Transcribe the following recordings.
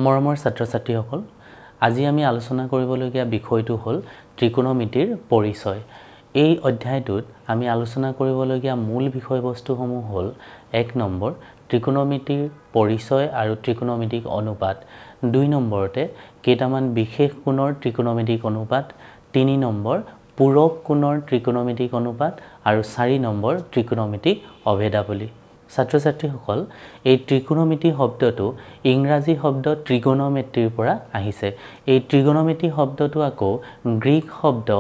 মৰমৰ ছাত্ৰ-ছাত্ৰীসকল, আজি আমি আলোচনা কৰিবলগীয়া বিষয়টো হ'ল ত্ৰিকোণমিতিৰ পৰিচয়। এই অধ্যায়টোত আমি আলোচনা কৰিবলগীয়া মূল বিষয়বস্তুসমূহ হ'ল ১ নম্বৰ ত্ৰিকোণমিতিৰ পৰিচয় আৰু ত্ৰিকোণমিতিক অনুপাত, ২ নম্বৰতে কেইটামান বিশেষ কোণৰ ত্ৰিকোণমিতিক অনুপাত, ৩ নম্বৰ পূৰক কোণৰ ত্ৰিকোণমিতিক অনুপাত আৰু ৪ নম্বৰ ত্ৰিকোণমিতিক অভেদাৱলী। ছাত্ৰ-ছাত্ৰীসকল, এই ত্ৰিকোণমিতি শব্দটো ইংৰাজী শব্দ ত্ৰিগোণমেট্ৰিৰ পৰা আহিছে। এই ত্ৰিগোণমিতি শব্দটো আকৌ গ্ৰীক শব্দ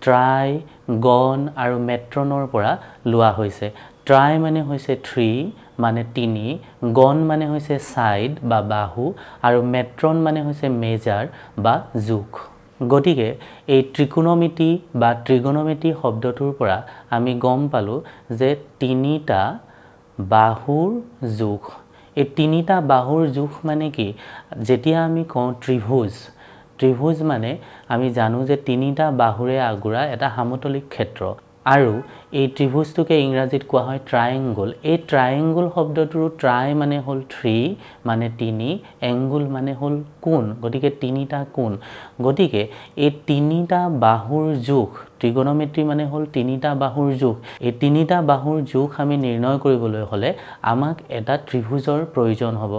ট্ৰাই, গণ আৰু মেট্ৰনৰ পৰা লোৱা হৈছে। ট্ৰাই মানে হৈছে 3 মানে 3, গণ মানে হৈছে ছাইড বা বাহু আৰু মেট্ৰন মানে হৈছে মেজাৰ বা জোখ। গতিকে এই ত্ৰিকোণমিতি বা ত্ৰিগোণমিতি শব্দটোৰ পৰা আমি গম পালোঁ যে 3টা বাহুৰ জোখ। এই 3টা বাহুৰ জোখ মানে কি? যেতিয়া আমি কওঁ ত্ৰিভুজ মানে আমি জানো যে 3টা বাহুৰে আগুৰা এটা সমতলিক ক্ষেত্ৰ আৰু এই ত্ৰিভুজটোকে ইংৰাজীত কোৱা হয় ট্ৰায়েংগল। এই ট্ৰায়েংগল শব্দটোৰ ট্ৰাই মানে হ'ল 3 মানে 3, এংগুল মানে হ'ল কোণ, গতিকে 3টা কোণ। গতিকে এই 3টা বাহুৰ জোখ, ত্ৰিগোণমিতি মানে হ'ল 3টা বাহুৰ জোখ। এই 3টা বাহুৰ জোখ আমি নিৰ্ণয় কৰিবলৈ হ'লে আমাক এটা ত্ৰিভুজৰ প্ৰয়োজন হ'ব।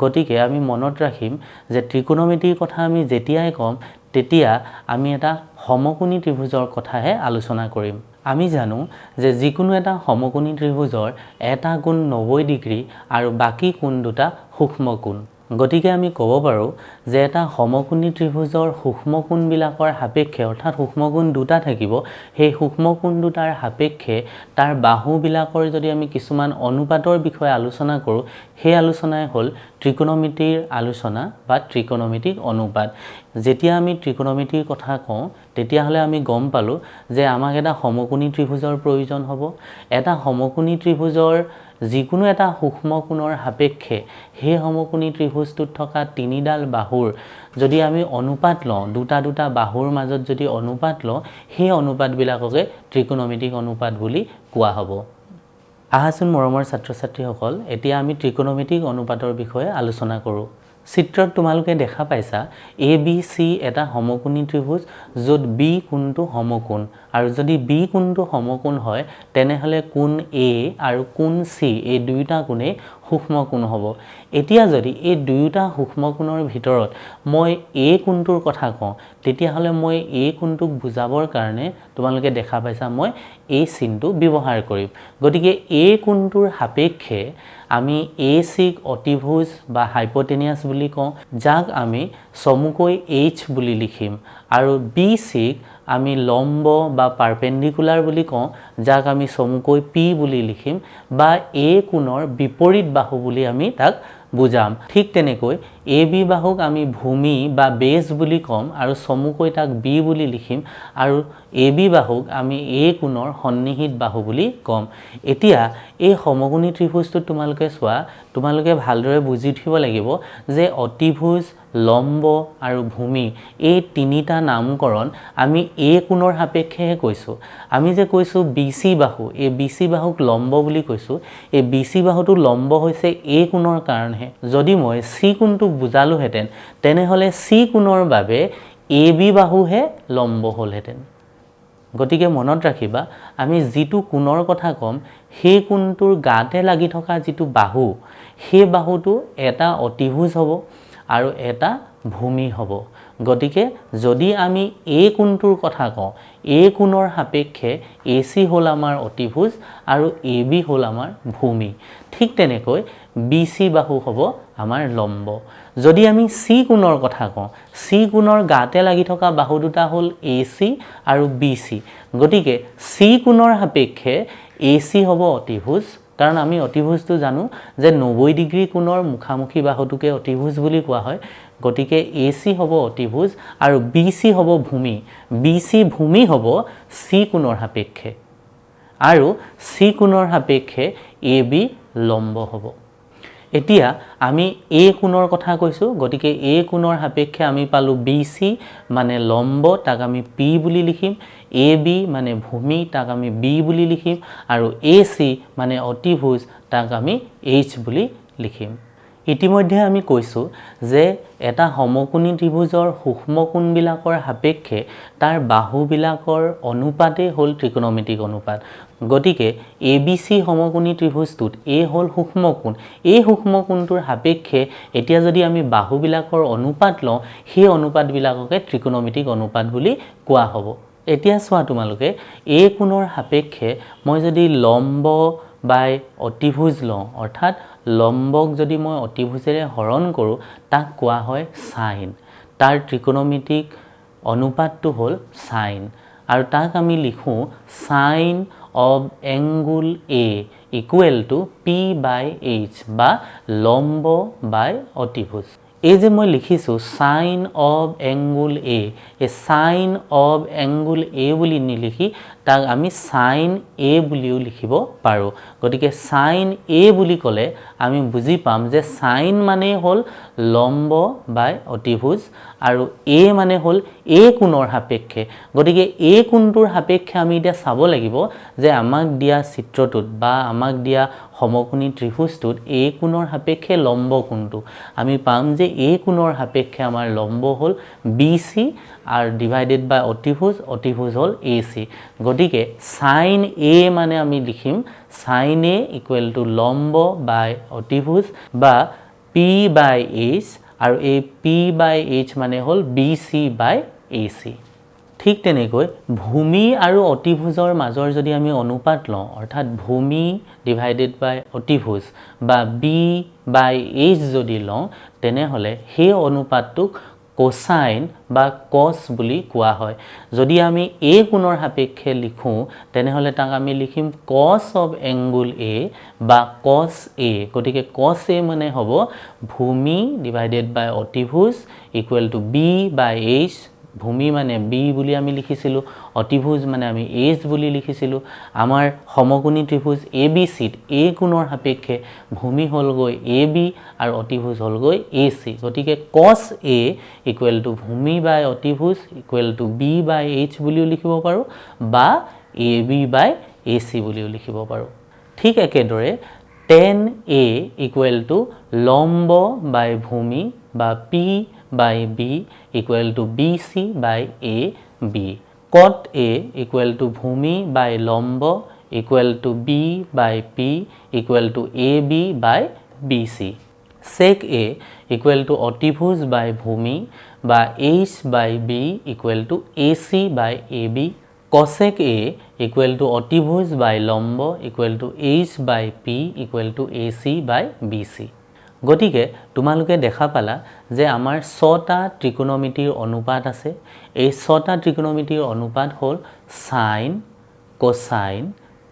গতিকে আমি মনত ৰাখিম যে ত্ৰিকোণমিতিৰ কথা আমি যেতিয়াই ক'ম তেতিয়া আমি এটা সমকোণী ত্ৰিভুজৰ কথাহে আলোচনা কৰিম। আমি জানো যে যিকোনো এটা সমকোণী ত্ৰিভুজৰ এটা কোণ 90 ডিগ্ৰী আৰু বাকী কোণ দুটা সূক্ষ্ম কোণ। গতিকে আমি ক'ব পাৰোঁ যে এটা সমকোণী ত্ৰিভুজৰ সূক্ষ্ম কোণবিলাকৰ সাপেক্ষে, অৰ্থাৎ সূক্ষ্ম কোণ দুটা থাকিব, সেই সূক্ষ্ম কোণ দুটাৰ সাপেক্ষে তাৰ বাহুবিলাকৰ যদি আমি কিছুমান অনুপাতৰ বিষয়ে আলোচনা কৰোঁ, সেই আলোচনাই হ'ল ত্ৰিকোণমিতিৰ আলোচনা বা ত্ৰিকোণমিতিক অনুপাত। যেতিয়া আমি ত্ৰিকোণমিতিৰ কথা কওঁ তেতিয়াহ'লে আমি গম পালোঁ যে আমাক এটা সমকোণী ত্ৰিভুজৰ প্ৰয়োজন হ'ব। এটা সমকোণী ত্ৰিভুজৰ যিকোনো এটা সূক্ষ্ম কোণৰ সাপেক্ষে সেই সমকোণী ত্ৰিভুজটোত থকা 3ডাল বাহুৰ যদি আমি অনুপাত লওঁ, দুটা বাহুৰ মাজত যদি অনুপাত লওঁ, সেই অনুপাতবিলাককে ত্ৰিকোণমিতিক অনুপাত বুলি কোৱা হ'ব। আহাচোন মৰমৰ ছাত্ৰ-ছাত্ৰীসকল, এতিয়া আমি ত্ৰিকোণমিতিক অনুপাতৰ বিষয়ে আলোচনা কৰোঁ। চিত্ৰত তোমালোকে দেখা পাইছা ABC এটা সমকোণী ত্ৰিভুজ য'ত B কোণটো সমকোণ, আৰু যদি B কোণটো সমকোণ হয় তেনেহ'লে কোণ A আৰু কোণ C এই দুয়োটা কোণেই সূক্ষ্ম কোণ হ'ব। এতিয়া যদি এই দুয়োটা সূক্ষ্ম কোণৰ ভিতৰত মই A কোণটোৰ কথা কওঁ তেতিয়াহ'লে মই A কোণটোক বুজাবৰ কাৰণে তোমালোকে দেখা পাইছা মই এই চিনটো ব্যৱহাৰ কৰিম। গতিকে A কোণটোৰ সাপেক্ষে আমি ACক অতিভুজ বা হাইপটেনিয়াছ বুলি কওঁ, যাক আমি চমুকৈ H বুলি লিখিম, আৰু BCক আমি লম্ব বা পাৰপেণ্ডিকুলাৰ বুলি কওঁ, যাক আমি চমুকৈ P বুলি লিখিম, বা A কোণৰ বিপৰীত বাহু বুলি আমি তাক বুজাম। ঠিক তেনেকৈ AB বাহুক আমি ভূমি বা বেজ বুলি ক'ম আৰু চমুকৈ তাক B বুলি লিখিম, আৰু AB বাহুক আমি A কোণৰ সন্নিহিত বাহু বুলি ক'ম। এতিয়া এই সমকোণী ত্ৰিভুজটো তোমালোকে চোৱা, তোমালোকে ভালদৰে বুজি উঠিব লাগিব যে অতিভুজ, লম্ব আৰু ভূমি এই 3টা নামকৰণ আমি A কোণৰ সাপেক্ষেহে কৈছোঁ। আমি যে কৈছোঁ BC বাহু, এই BC বাহুক লম্ব বুলি কৈছোঁ, এই BC বাহুটো লম্ব হৈছে A কোণৰ কাৰণেহে। যদি মই C কোণটোক বুজালোহেঁতেন তেনেহ'লে C কোণৰ বাবে AB বাহুহে লম্ব হ'লহেঁতেন। গতিকে মনত ৰাখিবা, আমি যিটো কোণৰ কথা ক'ম সেই কোণটোৰ গাতে লাগি থকা যিটো বাহু, সেই বাহুটো এটা অতিভুজ হ'ব আৰু এটা ভূমি হ'ব। গতিকে যদি আমি A কোণটোৰ কথা কওঁ, A কোণৰ সাপেক্ষে AC হ'ল আমাৰ অতিভুজ আৰু AB হ'ল আমাৰ ভূমি। ঠিক তেনেকৈ BC বাহু হ'ব আমাৰ লম্ব। যদি আমি C কোণৰ কথা কওঁ, C কোণৰ গাতে লাগি থকা বাহু দুটা হ'ল AC আৰু BC। গতিকে C কোণৰ সাপেক্ষে AC হ'ব অতিভুজ, কাৰণ আমি অতিভুজটো জানো যে 90 ডিগ্ৰী কোণৰ মুখামুখি বাহুটোকে অতিভুজ বুলি কোৱা হয়। গতিকে AC হ'ব অতিভুজ আৰু BC হ'ব ভূমি। BC ভূমি হ'ব C কোণৰ সাপেক্ষে, আৰু C কোণৰ সাপেক্ষে AB লম্ব হ'ব। এতিয়া আমি A কোণৰ কথা কৈছোঁ, গতিকে A কোণৰ সাপেক্ষে আমি পালোঁ BC মানে লম্ব, তাক আমি P বুলি লিখিম, AB মানে ভূমি, তাক আমি B বুলি লিখিম, আৰু AC মানে অতিভুজ, তাক আমি H বুলি লিখিম। ইতিমধ্যে আমি কৈছোঁ যে এটা সমকোণী ত্ৰিভুজৰ সূক্ষ্ম কোণবিলাকৰ সাপেক্ষে তাৰ বাহুবিলাকৰ অনুপাতেই হ'ল ত্ৰিকোণমিতিক অনুপাত। গতিকে ABC সমকোণী ত্ৰিভুজটোত A হ'ল সূক্ষ্ম কোণ, এই সূক্ষ্ম কোণটোৰ সাপেক্ষে এতিয়া যদি আমি বাহুবিলাকৰ অনুপাত লওঁ সেই অনুপাতবিলাককে ত্ৰিকোণমিতিক অনুপাত বুলি কোৱা হ'ব। এতিয়া চোৱা তোমালোকে A কোণৰ সাপেক্ষে মই যদি লম্ব বাই অতিভুজ লওঁ অৰ্থাৎ লম্বক যদি মই অতিভুজেৰে হৰণ কৰোঁ তাক কোৱা হয় সাইন। তাৰ ত্ৰিকোণমিতিক অনুপাতটো হ'ল সাইন আৰু তাক আমি লিখোঁ sine of angle A equal to P/H বা লম্ব বাই অতিভুজ। এই যে মই লিখিছোঁ সাইন অফ এংগুল A, এই সাইন অফ এংগুল A বুলি নিলিখি তাক আমি সাইন A বুলিও লিখিব পাৰোঁ। গতিকে সাইন A বুলি ক'লে আমি বুজি পাম যে সাইন মানে হ'ল লম্ব বাই অতিভুজ আৰু A মানে হ'ল A কোণৰ সাপেক্ষে। গতিকে A কোণটোৰ সাপেক্ষে আমি এতিয়া চাব লাগিব যে আমাক দিয়া চিত্ৰটোত বা আমাক দিয়া সমকোণী ত্ৰিভুজটোত A কোণৰ সাপেক্ষে লম্ব কোণটো আমি পাম যে A কোণৰ সাপেক্ষে আমাৰ লম্ব হ'ল BC আৰু ডিভাইডেড বাই অতিভুজ হ'ল AC। গতিকে সাইন A মানে আমি লিখিম সাইন A ইকুৱেল টু লম্ব বাই অতিভুজ বা P/H আৰু এই P/H মানে হ'ল BC/AC। ঠিক তেনেকৈ ভূমি আৰু অতিভুজৰ মাজৰ যদি আমি অনুপাত লওঁ অৰ্থাৎ ভূমি ডিভাইডেড বাই অতিভুজ বা B/H যদি লওঁ তেনেহ'লে সেই অনুপাতটোক কোসাইন বা কস বুলি কোৱা হয়। যদি আমি A কোণৰ সাপেক্ষে লিখোঁ তেনেহ'লে তাক আমি লিখিম কস অফ এংগুল A বা কস A। গতিকে কস A মানে হ'ব ভূমি ডিভাইডেড বাই অতিভুজ ইকুৱেল টু B/H। ভূমি মানে B বুলি আমি লিখিছিলোঁ, অতিভুজ মানে আমি H বুলি লিখিছিলোঁ। আমাৰ সমকোণী ত্ৰিভুজ ABCত A কোণৰ সাপেক্ষে ভূমি হ'লগৈ AB আৰু অতিভুজ হ'লগৈ AC। গতিকে cos A ইকুৱেল টু ভূমি বাই অতিভুজ ইকুৱেল টু B/H বুলিও লিখিব পাৰোঁ বা AB/AC বুলিও লিখিব পাৰোঁ। ঠিক একেদৰে tan A ইকুৱেল টু লম্ব বাই ভূমি বা P/B equal to BC/AB। cot A equal two ভূমি বাই লম্ব equal to B/P equal to AB/BC। sec A equal two অতিভুজ বাই ভূমি বা H/B equal to AC/AB। cosec A equal two অতিভুজ বাই লম্ব equal to H/P equal to AC/BC। গতিকে তোমালোকে দেখা পালা যে আমাৰ 6টা ত্ৰিকোণমিতিৰ অনুপাত আছে। এই 6টা ত্ৰিকোণমিতিৰ অনুপাত হ'ল সাইন, কোসাইন,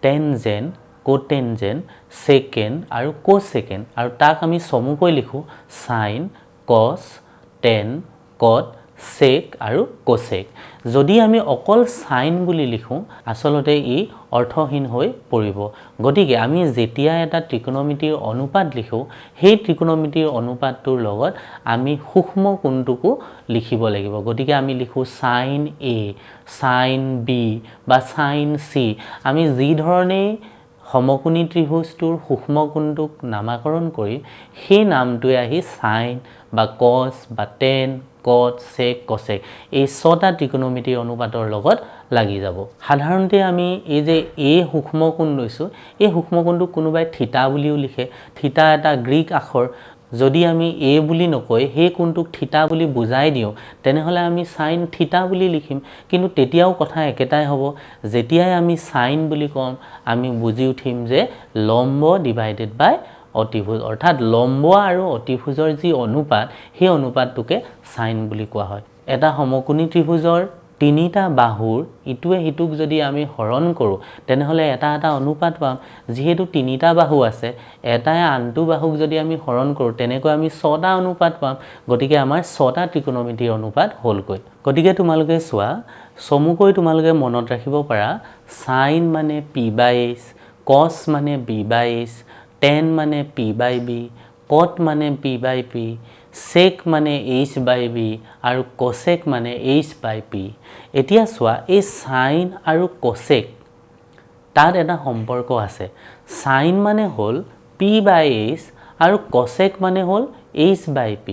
টেনজেণ্ট, কোটেনজেণ্ট, সেকেণ্ড আৰু কোসেকেণ্ড আৰু তাক আমি চমুকৈ লিখোঁ সাইন, কস, টেন, কট, সেক আৰু কোসেক। যদি আমি অকল সাইন বুলি লিখোঁ আচলতে ই অৰ্থহীন হৈ পৰিব। গতিকে আমি যেতিয়া এটা ত্ৰিকোণমিতিৰ অনুপাত লিখোঁ সেই ত্ৰিকোণমিতিৰ অনুপাতটোৰ লগত আমি সূক্ষ্ম কোণটোকো লিখিব লাগিব। গতিকে আমি লিখোঁ সাইন A, সাইন B বা সাইন C। আমি যি ধৰণেই সমকোণী ত্ৰিভুজটোৰ সূক্ষ্ম কোণটোক নামাকৰণ কৰিম সেই নামটোৱে আহি সাইন বা কস বা টেন, কট, সেক, কসেক এই 6টা ত্ৰিকোণমিতিৰ অনুপাতৰ লগত লাগি যাব। সাধাৰণতে আমি এই যে A সূক্ষ্ম কোণ লৈছোঁ এই সূক্ষ্ম কোণটোক কোনোবাই থিতা বুলিও লিখে। থিতা এটা গ্ৰীক আখৰ। যদি আমি A বুলি নকৈ সেই কোণটোক থিতা বুলি বুজাই দিওঁ তেনেহ'লে আমি সাইন থিতা বুলি লিখিম। কিন্তু তেতিয়াও কথা একেটাই হ'ব, যেতিয়াই আমি সাইন বুলি ক'ম আমি বুজি উঠিম যে লম্ব ডিভাইডেড বাই অতিভুজ অৰ্থাৎ লম্ব আৰু অতিভুজৰ যি অনুপাত সেই অনুপাতটোকে সাইন বুলি কোৱা হয়। এটা সমকোণী ত্ৰিভুজৰ তিনিটা বাহুৰ ইটোৱে সিটোক যদি আমি হৰণ কৰোঁ তেনেহ'লে এটা অনুপাত পাম। যিহেতু তিনিটা বাহু আছে এটাই আনটো বাহুক যদি আমি হৰণ কৰোঁ তেনেকৈ আমি 6টা অনুপাত পাম। গতিকে আমাৰ 6টা ত্ৰিকোণমিতিৰ অনুপাত হ'লগৈ। গতিকে তোমালোকে চোৱা চমুকৈ তোমালোকে মনত ৰাখিব পাৰা সাইন মানে P/H, কস মানে B/H, টেন মানে P/B, কট মানে P/P, সেক মানে H/B আৰু কোসেক মানে H/P। এতিয়া চোৱা এই সাইন আৰু কোসেক তাত এটা সম্পৰ্ক আছে। সাইন মানে হ'ল P/H আৰু কচেক মানে হ'ল h/p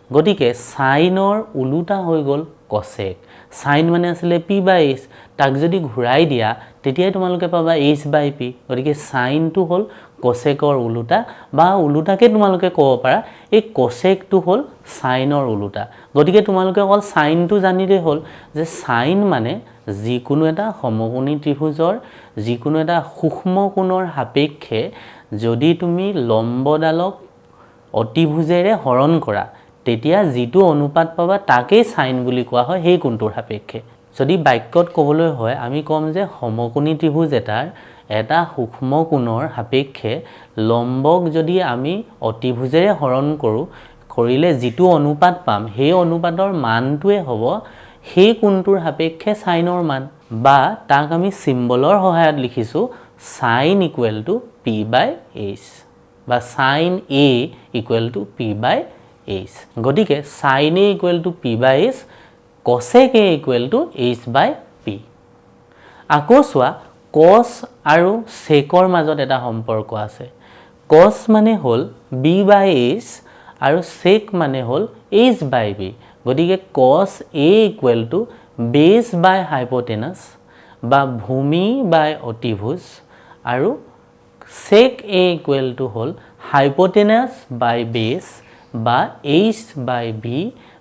গতিকে সাইনৰ উলুটা হৈ গ'ল কচেক সাইন মানে আছিলে p/h তাক যদি ঘূৰাই দিয়া তেতিয়াই তোমালোকে পাবা h/p গতিকে সাইনটো হ'ল কচেকৰ উলুটা বা উলুটাকে তোমালোকে ক'ব পাৰা এই কচেকটো হ'ল সাইনৰ উলুটা গতিকে তোমালোকে অকল সাইনটো জানিলেই হ'ল যে সাইন মানে যিকোনো এটা সমকোণী ত্ৰিভুজৰ যিকোনো এটা সূক্ষ্ম কোণৰ সাপেক্ষে যদি তুমি লম্বডালক অতিভুজেৰে হৰণ কৰা তেতিয়া যিটো অনুপাত পাবা তাকেই সাইন বুলি কোৱা হয় সেই কোণটোৰ সাপেক্ষে যদি বাক্যত ক'বলৈ হয় আমি ক'ম যে সমকোণী ত্ৰিভুজ এটাৰ এটা সূক্ষ্ম কোণৰ সাপেক্ষে লম্বক যদি আমি অতিভুজেৰে হৰণ কৰিলে যিটো অনুপাত পাম সেই অনুপাতৰ মানটোৱে হ'ব সেই কোণটোৰ সাপেক্ষে সাইনৰ মান বা তাক আমি সিম্বলৰ সহায়ত লিখিছো sin = p/h বা sin a = p/h গতিকে sin a = p/h cosec a = h/p আকৌ চোৱা cos আৰু secৰ মাজত এটা সম্পৰ্ক আছে cos মানে হ'ল b/h আৰু sec মানে হ'ল h/b গতিকে cos a = base by hypotenuse বা ভূমি বাই অতিভুজ আৰু sec a = হ'ল hypotenuse by base বা h/b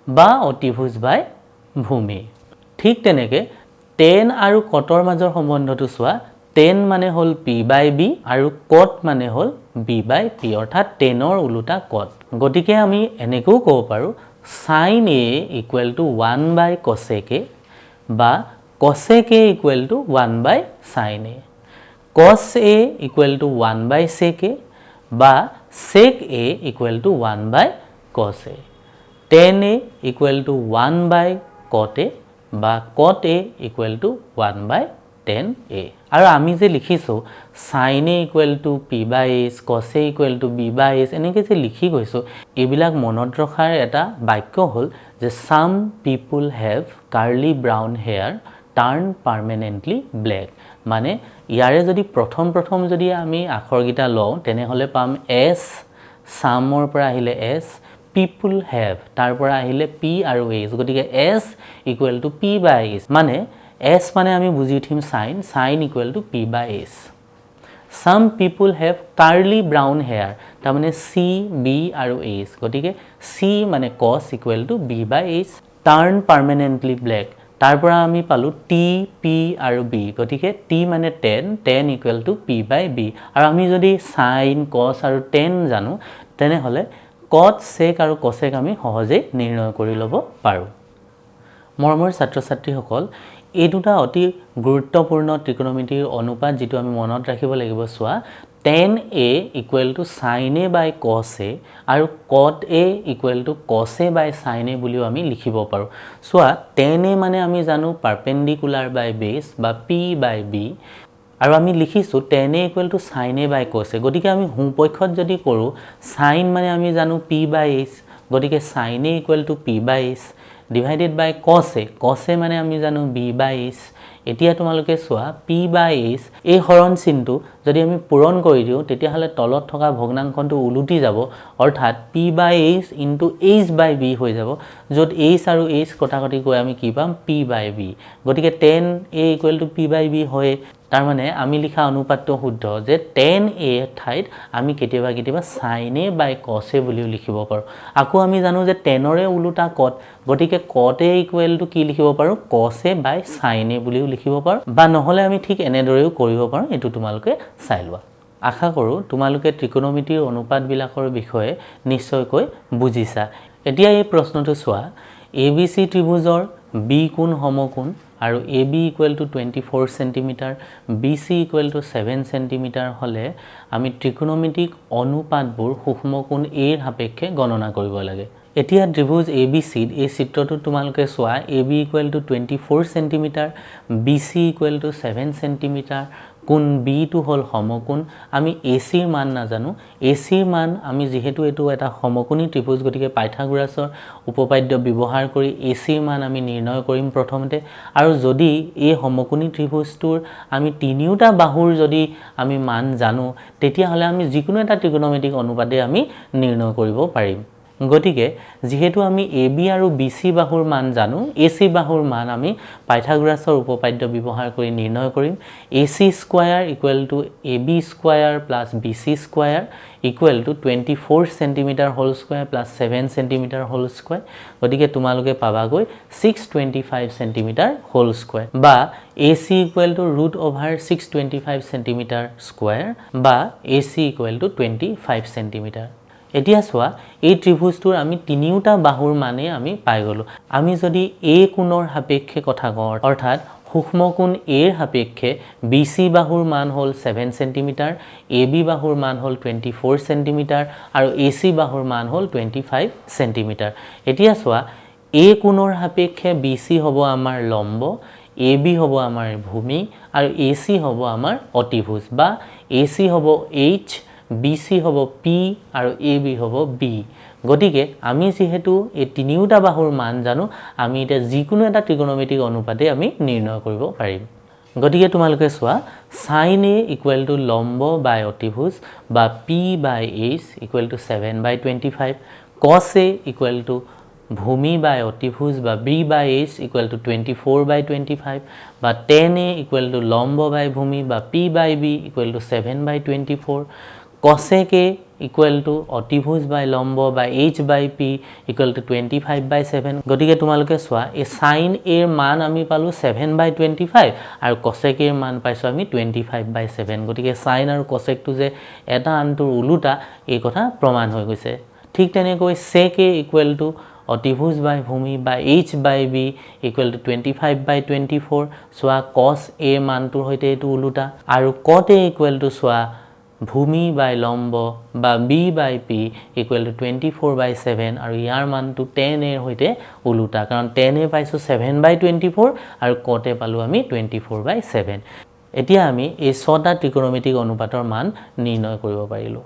বা অতিভুজ বাই ভূমি ঠিক তেনেকে tan আৰু cotৰ মাজৰ সম্বন্ধটো চোৱা tan মানে হ'ল p/b আৰু cot মানে হ'ল b/p অৰ্থাৎ tanৰ উলুটা cot গতিকে আমি এনেকৈ ক'ব পাৰো sin a = 1/cosec a বা cosec a = 1/sin a cos a = 1/sec a বা sec a = 1/cos a tan a = 1/cot a বা cot a = 1/tan a আৰু আমি যে লিখিছো sin a = p/h cos a = b/h এনেকৈ যে লিখি গৈছো এইবিলাক মনত ৰখাৰ এটা বাক্য হ'ল যে some people have curly brown hair turn permanently black মানে ইয়াৰে যদি প্ৰথম যদি আমি আখৰগিটা লওঁ তেনেহলে পাম s সামৰ পৰা আহিলে s people have তাৰ পৰা আহিলে p আৰু h গতিকে s = p/h মানে s মানে আমি বুজি উঠিম sin = p/h some people have curly brown hair তাৰ মানে c b আৰু h গতিকে c মানে cos = b/h turn permanently black তাৰ পৰা আমি পালো t p আৰু b গতিকে t মানে tan = p/b আৰু আমি যদি sin cos আৰু tan জানো তেনেহলে cot sec আৰু cosec আমি সহজে নিৰ্ণয় কৰি ল'ব পাৰো মৰমৰ ছাত্ৰ ছাত্ৰীসকল এই দুটা অতি গুৰুত্বপূৰ্ণ ত্ৰিকোণমিতিৰ অনুপাত যেটো আমি মনত ৰাখিব লাগিব চোৱা tan a = sin a/cos a আৰু cot a = cos a/sin a বুলিও আমি লিখিব পাৰো চোৱা tan a মানে আমি জানো perpendicular by base বা p/b আৰু আমি লিখিছো tan a = sin a/cos a গতিকে আমি হুপক্ষত যদি কৰো sin মানে আমি জানো p/h গতিকে sin a = p/h divided by cos a মানে আমি জানো b/h এতিয়া তোমালোকে চোৱা p/h এই হৰণ চিনটো যদি আমি পূৰণ কৰি দিও তেতিয়া হলে তলত থকা ভগ্নাংশটো উলুটি যাব অৰ্থাৎ p/h * h/b হৈ যাব যত h আৰু h কটাকটি গৈ আমি কি পাম p/b গতিকে tan a = p/b হয় তাৰ মানে আমি লিখা অনুপাতটো শুদ্ধ যে tan a ঠাইত আমি কেতিয়াবা sin a/cos a বুলিও লিখিব পাৰো আকৌ আমি জানো যে tanৰে উলুটা cot গতিকে cot a = কি লিখিব পাৰো cos a/sin a বুলিও লিখিব পাৰো বা নহলে আমি ঠিক এনেদৰেও কৰিব পাৰো এটো তোমালোকে চাই লোৱা আশা কৰো তোমালোকে ত্ৰিকোণমিতিৰ অনুপাত বিলাকৰ বিষয়ে নিশ্চয়কৈ বুজিছা এতিয়া এই প্ৰশ্নটো চোৱা ABC ত্ৰিভুজৰ B কোণ সমকোণ আৰু AB = 24 cm BC = 7 cm হলে আমি ত্ৰিকোণমিতিক অনুপাতবোৰ সূক্ষ্মকোণ A ৰ সাপেক্ষে গণনা কৰিব লাগে এতিয়া ত্ৰিভুজ ABC এই চিত্ৰটো তোমালোকে চোৱা AB = 24 cm BC = 7 cm কোণ বিটো হ'ল সমকোণ আমি এচিৰ মান নাজানো এচিৰ মান আমি যেহেতু এটো এটা সমকোণী ত্ৰিভুজ গতিকে পাইথাগোৰাছৰ উপপাদ্য ব্যৱহাৰ কৰি এচিৰ মান আমি নিৰ্ণয় কৰিম প্ৰথমতে আৰু যদি এই সমকোণী ত্ৰিভুজটোৰ আমি তিনিওটা বাহুৰ যদি আমি মান জানো তেতিয়া হলে আমি যিকোনো এটা ত্ৰিকোণমিতিক অনুপাতে আমি নিৰ্ণয় কৰিব পাৰিম গতিকে যেহেতু আমি AB আৰু BC বাহুৰ মান জানো AC বাহুৰ মান আমি পাইথাগোৰাছৰ উপপাদ্য ব্যৱহাৰ কৰি নিৰ্ণয় কৰিম AC square AB square BC square 24 centimetre whole square 7 centimetre whole square গতিকে তোমালোকে পাবাগৈ 625 সেন্টিমিটাৰ হোল স্কয়াৰ বা AC √625 সেন্টিমিটাৰ স্কয়াৰ বা AC 25 সেন্টিমিটাৰ এতিয়া চোৱা এই ত্ৰিভুজটোৰ আমি তিনিওটা বাহুৰ মানে আমি পাই গলো আমি যদি A কোণৰ সাপেক্ষে কথা কওঁ অৰ্থাৎ সূক্ষ্মকোণ A ৰ সাপেক্ষে BC বাহুৰ মান হ'ল 7 সেন্টিমিটাৰ AB বাহুৰ মান হ'ল 24 সেন্টিমিটাৰ আৰু AC বাহুৰ মান হ'ল 25 সেন্টিমিটাৰ এতিয়া চোৱা A কোণৰ সাপেক্ষে BC হ'ব আমাৰ লম্ব AB হ'ব আমাৰ ভূমি আৰু AC হ'ব আমাৰ অতিভুজ বা AC হ'ব H BC হ'ব P আৰু AB হ'ব B গতিকে আমি যেহেতু এই তিনিওটা বাহুৰ মান জানো আমি এটা যিকোনো এটা ত্ৰিকোণমিতিক অনুপাতে আমি নিৰ্ণয় কৰিব পাৰিম গতিকে তোমালোকে চোৱা sin A লম্ব বাই অতিভুজ বা P by H 7/25 cos A ভূমি বাই অতিভুজ বা B বাই H 24/25 বা tan A লম্ব বাই ভূমি বা P by B 7/24 cosec A অতিভুজ বাই লম্ব বা H বাই P 25/7 গতিকে তোমালোকে চোৱা এই sin A ৰ মান আমি পালো 7/25 আৰু cosec A ৰ মান পাইছো আমি 25/7 গতিকে sin আৰু cosec টো যে এটা আনটোৰ উলুটা এই কথা প্ৰমাণ হৈ গৈছে ঠিক তেনেকৈ sec A অতিভুজ বাই ভূমি বা H বাই B 25/24 চোৱা cos A ৰ মানটোৰ হৈতে এটো উলুটা আৰু cot A চোৱা ভূমি বাই লম্ব বা B বাই P 24/7 আৰু ইয়াৰ মানটো tan A ৰ হৈতে উলুটা কাৰণ tan A পাইছো 7/24 আৰু cot A পালো আমি 24/7 এতিয়া আমি এই ছটা ত্ৰিকোণমিতিক অনুপাতৰ মান নিৰ্ণয় কৰিব পাৰিলো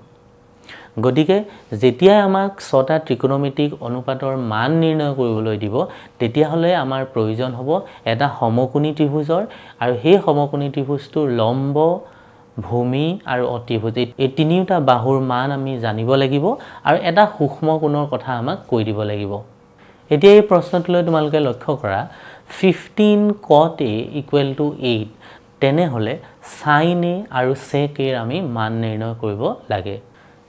গতিকে যেতিয়া আমাক ছটা ত্ৰিকোণমিতিক অনুপাতৰ মান নিৰ্ণয় কৰিবলৈ দিব তেতিয়া হলে আমাৰ প্ৰয়োজন হ'ব এটা সমকোণী ত্ৰিভুজৰ আৰু সেই সমকোণী ত্ৰিভুজটোৰ লম্ব ভূমি আৰু অতিভুজ এই তিনিওটা বাহুৰ মান আমি জানিব লাগিব আৰু এটা সূক্ষ্ম কোণৰ কথা আমাক কৈ দিব লাগিব এতিয়া এই প্ৰশ্নটোলৈ তোমালোকে লক্ষ্য কৰা 15 cot A 8 তেনে হলে sin A আৰু sec A আমি মান নিৰ্ণয় কৰিব লাগে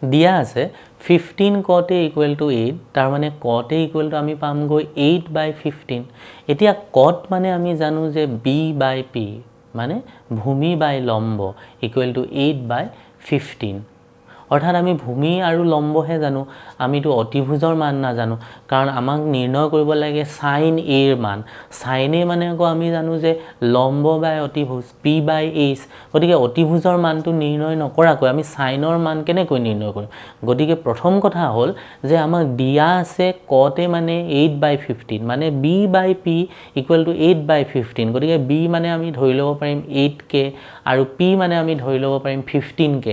দিয়া আছে 15 cot A 8 তাৰ মানে cot A আমি পাম গৈ 8/15 এতিয়া cot মানে আমি জানো যে B বাই P মানে ভূমি বাই লম্ব 8/15 অৰ্থাৎ আমি ভূমি আৰু লম্বহে জানো আমিটো অতিভুজৰ মান না জানো কাৰণ আমাক নিৰ্ণয় কৰিব লাগে sin A ৰ মান sin A মানে আকৌ আমি জানো যে লম্ব বাই অতিভুজ P বাই H গতিকে অতিভুজৰ মানটো নিৰ্ণয় নকৰাকৈ আমি sin ৰ মান কেনেকৈ নিৰ্ণয় কৰিম গতিকে প্ৰথম কথা হ'ল যে আমাক দিয়া আছে cot A মানে 8/15 মানে B বাই P 8/15 গতিকে B মানে আমি ধৰি ল'ব পাৰিম 8k আৰু P মানে আমি ধৰি ল'ব পাৰিম 15k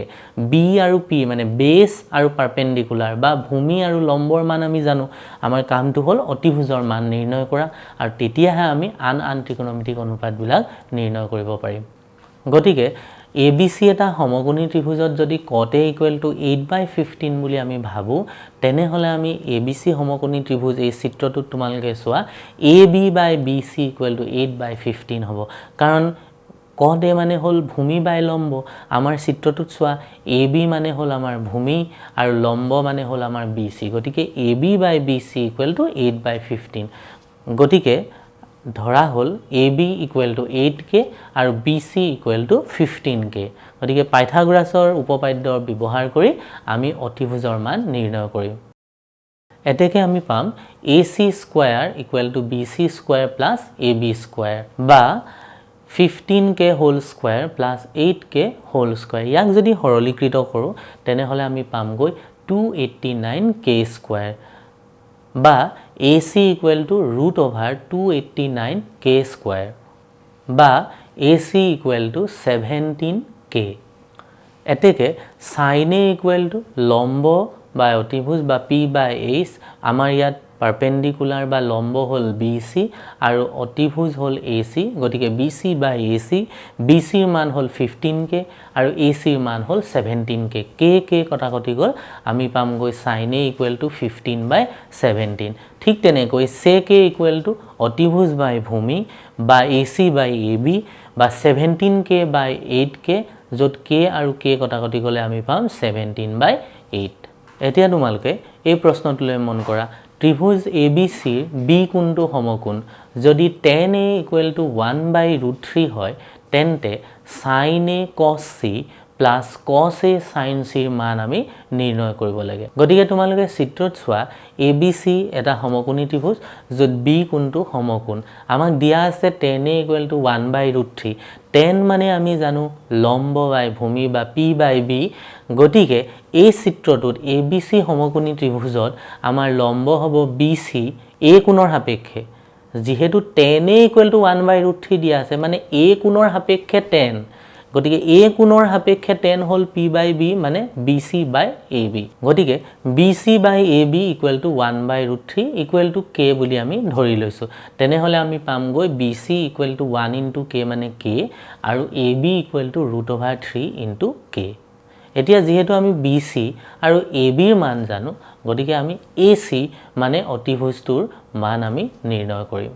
B আৰু P মানে বেস আৰু পাৰপেন্ডিকুলাৰ বা ভূমি আৰু লম্বৰ মান আমি জানো আমাৰ কামটো হ'ল অতিভুজৰ মান নিৰ্ণয় কৰা আৰু তেতিয়াহে আমি আন ত্ৰিকোণমিতিক অনুপাতবিলাক নিৰ্ণয় কৰিব পাৰিম গতিকে ABC এটা সমকোণী ত্ৰিভুজত যদি cot A 8/15 বুলি আমি ভাবো তেনে হলে আমি ABC সমকোণী ত্ৰিভুজ এই চিত্ৰটোত তোমালোকে চোৱা AB বাই BC 8/15 হ'ব কাৰণ cot A মানে হল ভূমি বাই লম্ব আমাৰ চিত্ৰটোত চোৱা AB মানে হল আমাৰ ভূমি আৰু লম্ব মানে হল আমাৰ BC গতিকে AB বাই BC 8/15 গতিকে ধৰা হল AB 8k আৰু BC 15k গতিকে পাইথাগোৰাছৰ উপপাদ্য ব্যৱহাৰ কৰি আমি অতিভুজৰ মান নিৰ্ণয় কৰিম এতেকে আমি পাম AC square BC square AB square বা 15k whole square 8k whole square ইয়াক যদি সৰলীকৃত কৰো তেনে হলে আমি পাম গৈ 289k স্কয়াৰ বা AC √289k স্কয়াৰ বা AC 17 k এতেকে sin a ইকুৱেল টু লম্ব বা অতিভুজ বা p বাই h আমাৰ ইয়াত পাৰপেন্ডিকুলাৰ বা লম্ব হল BC আৰু অতিভুজ হল AC গতিকে BC বাই AC BC ৰ মান হল 15k আৰু AC ৰ মান হল 17k k কটাকটি গল আমি পাম গৈ sin a ইকুৱেল টু 15 বাই 17 ঠিক তেনেকৈ sec a ইকুৱেল টু অতিভুজ বাই ভূমি বা AC বাই AB বা 17k বাই 8k যত k আৰু k কটাকটি গলে আমি পাম 17 বাই 8 এতিয়া তোমালকে এই প্ৰশ্নটোলৈ মন কৰা ত্ৰিভুজ ABC ৰ b কোণটো সমকোণ যদি tan a ইকুৱেল টু 1/√3 হয় তেন্তে sin a cos c plus cos a sin c ৰ মান আমি নিৰ্ণয় কৰিব লাগে গতিকে তোমালোকে চিত্ৰত চোৱা ABC এটা সমকোণী ত্ৰিভুজ যত b কোণটো সমকোণ আমাক দিয়া আছে tan a equal to 1/√3 tan মানে আমি জানো লম্ব বাই ভূমি বা p বাই b গতিকে এই চিত্ৰটোত ABC সমকোণী ত্ৰিভুজত আমাৰ লম্ব হ'ব BC a কোণৰ সাপেক্ষে যেহেতু tan a ইকুৱেল টু 1/√3 দিয়া আছে মানে a কোণৰ সাপেক্ষে tan গতিকে a কোণৰ সাপেক্ষে tan হল p বাই b মানে BC বাই AB গতিকে BC by AB equal to 1/√3 equal to k বুলি আমি ধৰি লৈছো তেনেহলে আমি পাম গৈ BC equal to 1 into k মানে k আৰু AB equal two √3 into k এতিয়া যেহেতু আমি BC আৰু AB ৰ মান জানো গতিকে আমি AC মানে অতিভুজটোৰ মান আমি নিৰ্ণয় কৰিম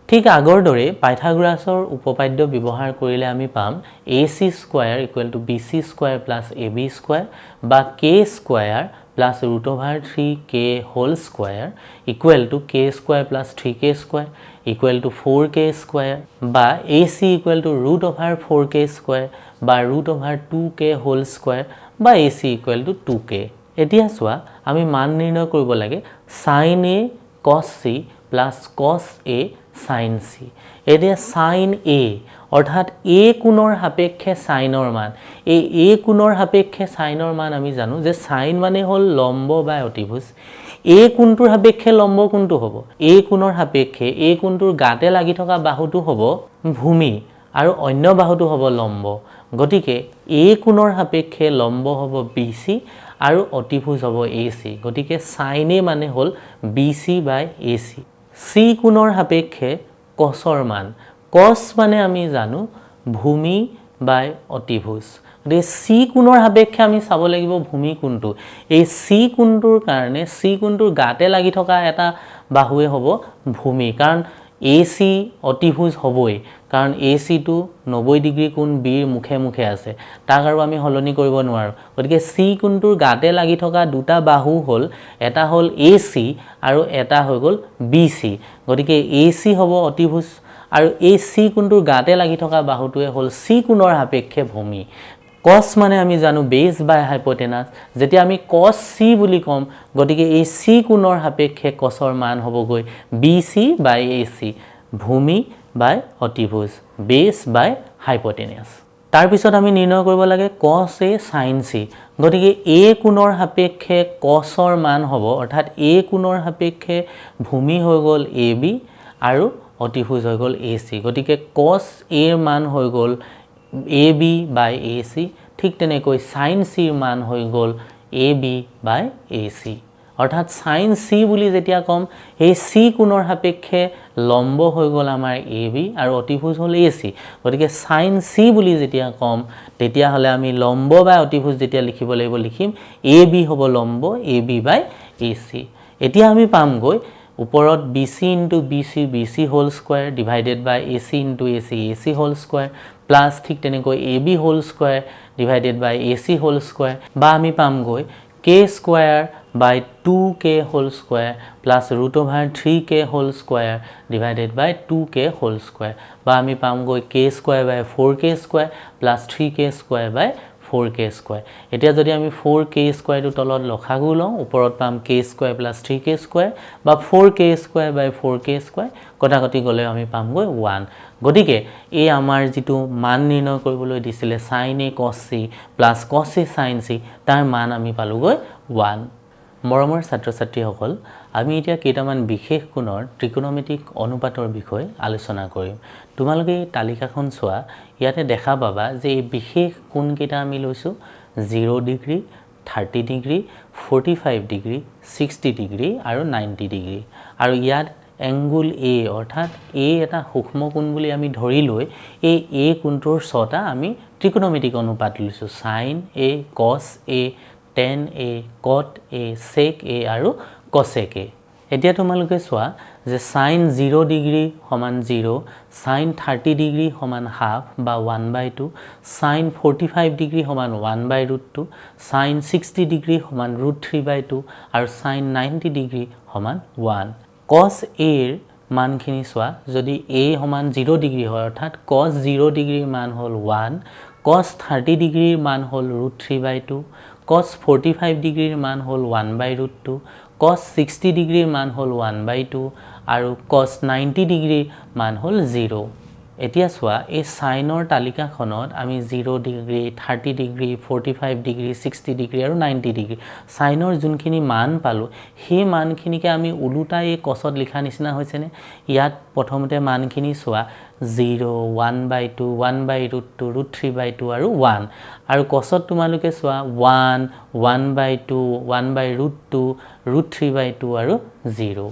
ঠিক আগৰ দৰে পাইথাগোৰাছৰ উপপাদ্য ব্যৱহাৰ কৰিলে আমি পাম AC square equal to BC square plus AB square বা k square plus √3k whole square equal to k square plus 3k square equal to 4k square বা AC equal to √4k square বা √2k whole square বা AC equal to 2k এতিয়া চোৱা আমি মান নিৰ্ণয় কৰিব লাগে sin a cos c plus cos a sin c এতিয়া sin a অৰ্থাৎ a কোণৰ সাপেক্ষে sin ৰ মান এই a কোণৰ সাপেক্ষে sin ৰ মান আমি জানো যে sin মানে হল লম্ব বা অতিভুজ a কোণটোৰ সাপেক্ষে লম্ব কোণটো হ'ব a কোণৰ সাপেক্ষে a কোণটোৰ গাতে লাগি থকা বাহুটো হ'ব ভূমি আৰু অন্য বাহুটো হ'ব লম্ব গতিকে a কোণৰ সাপেক্ষে লম্ব হ'ব BC আৰু অতিভুজ হ'ব AC গতিকে sin a মানে হল BC বাই AC c কোণৰ সাপেক্ষে cos ৰ মান cos মানে আমি জানো ভূমি বাই অতিভুজ গতিকে c কোণৰ সাপেক্ষে আমি চাব লাগিব ভূমি কোণটো এই c কোণটোৰ কাৰণে c কোণটোৰ গাতে লাগি থকা এটা বাহুৱে হ'ব ভূমি কাৰণ AC অতিভুজ হ'বই কাৰণ AC টো 90 ডিগ্ৰী কোণ b ৰ মুখে মুখে আছে তাক আৰু আমি হলনি কৰিব নোৱাৰো গতিকে c কোণটোৰ গাতে লাগি থকা দুটা বাহু হল এটা হল AC আৰু এটা হৈ গল BC গতিকে AC হ'ব অতিভুজ আৰু এই c কোণটোৰ গাতে লাগি থকা বাহুটোৱে হল c কোণৰ সাপেক্ষে ভূমি cos মানে আমি জানো বেস বাই হাইপোটেনাস যেতিয়া আমি cos c বুলি কম গতিকে এই c কোণৰ সাপেক্ষে cos ৰ মান হ'ব গৈ BC বাই AC ভূমি বাই অতিভুজ বেস বাই হাইপোটেনাস তাৰ পিছত আমি নিৰ্ণয় কৰিব লাগে cos a sin c গতিকে a কোণৰ সাপেক্ষে cos ৰ মান হ'ব অৰ্থাৎ a কোণৰ সাপেক্ষে ভূমি হৈ গল AB আৰু অতিভুজ হৈ গল AC গতিকে cos a ৰ মান হৈ গল AB by AC ঠিক তেনেকৈ sin c ৰ মান হৈ গল AB by AC অৰ্থাৎ sin c বুলি যেতিয়া কম এই c কোণৰ সাপেক্ষে লম্ব হৈ গল আমাৰ AB আৰু অতিভুজ হল AC গতিকে sin c বুলি যেতিয়া কম তেতিয়া হলে আমি লম্ব বা অতিভুজ যেতিয়া লিখিব লাগিব লিখিম AB হ'ব লম্ব AB by AC এতিয়া আমি পাম গৈ ওপৰত BC into BC whole square divided by AC into AC whole square plus ঠিক তেনেকৈ AB whole square divided by AC whole square বা আমি পাম গৈ k square by 2k whole square plus √3k whole square divided by 2k whole square বা আমি পাম গৈ k square by 4k square plus 3k square by 4k square এতিয়া যদি আমি 4k square টো তলত লখাগু লওঁ ওপৰত পাম k square plus 3k square বা 4k square by 4k square কটাকটি গলে আমি পাম গৈ 1 গতিকে এই আমাৰ যেটো মান নিৰ্ণয় কৰিবলৈ দিছিলে sin a cos c plus cos a sin c তাৰ মান আমি পালো গৈ 1 মৰমৰ ছাত্ৰ ছাত্ৰীসকল আমি এতিয়া কেইটামান বিশেষ কোণৰ ত্ৰিকোণমিতিক অনুপাতৰ বিষয়ে আলোচনা কৰিম। তোমালোকে এই তালিকাখন চোৱা, ইয়াতে দেখা পাবা যে এই বিশেষ কোণকেইটা আমি লৈছোঁ 0 ডিগ্ৰী, 30 ডিগ্ৰী, 45 ডিগ্ৰী, 60 ডিগ্ৰী আৰু 90 ডিগ্ৰী। আৰু ইয়াত এংগুল এ অৰ্থাৎ এ এটা সূক্ষ্ম কোণ বুলি আমি ধৰি লৈ এই এ কোণটোৰ 6টা আমি ত্ৰিকোণমিতিক অনুপাত লৈছোঁ। সাইন এ, কস এ, টেন এ, কট এ, সেক এ আৰু কসেক এ। এতিয়া তোমালোকে চোৱা যে সাইন 0 ডিগ্ৰী সমান 0, সাইন 30 ডিগ্ৰী সমান হাফ বা 1/2, সাইন 45 ডিগ্ৰী সমান 1/√2, সাইন 60 ডিগ্ৰী সমান √3/2 আৰু সাইন 90 ডিগ্ৰী সমান 1। কস এৰ মানখিনি চোৱা, যদি এ সমান 0 ডিগ্ৰী হয় অৰ্থাৎ কস 0 ডিগ্ৰীৰ মান হ'ল 1, কস 30 ডিগ্ৰীৰ মান হ'ল √3/2, কস 45 ডিগ্ৰীৰ মান হ'ল 1/√2, কস 60 ডিগ্ৰীৰ মান হ'ল 1/2 আৰু কস 90 ডিগ্ৰীৰ মান হ'ল 0। এতিয়া চোৱা এই সাইনৰ তালিকাখনত আমি 0 ডিগ্ৰী, 30 ডিগ্ৰী, 45 ডিগ্ৰী, 60 ডিগ্ৰী আৰু 90 ডিগ্ৰী সাইনৰ যোনখিনি মান পালোঁ, সেই মানখিনিকে আমি ওলোটাই এই কছত লিখা নিচিনা হৈছেনে? ইয়াত প্ৰথমতে মানখিনি চোৱা 0, 1/2, 1/√2, √3/2 আৰু 1। আৰু কছত তোমালোকে চোৱা 1, 1/2, 1/√2, √3/2 আৰু 0।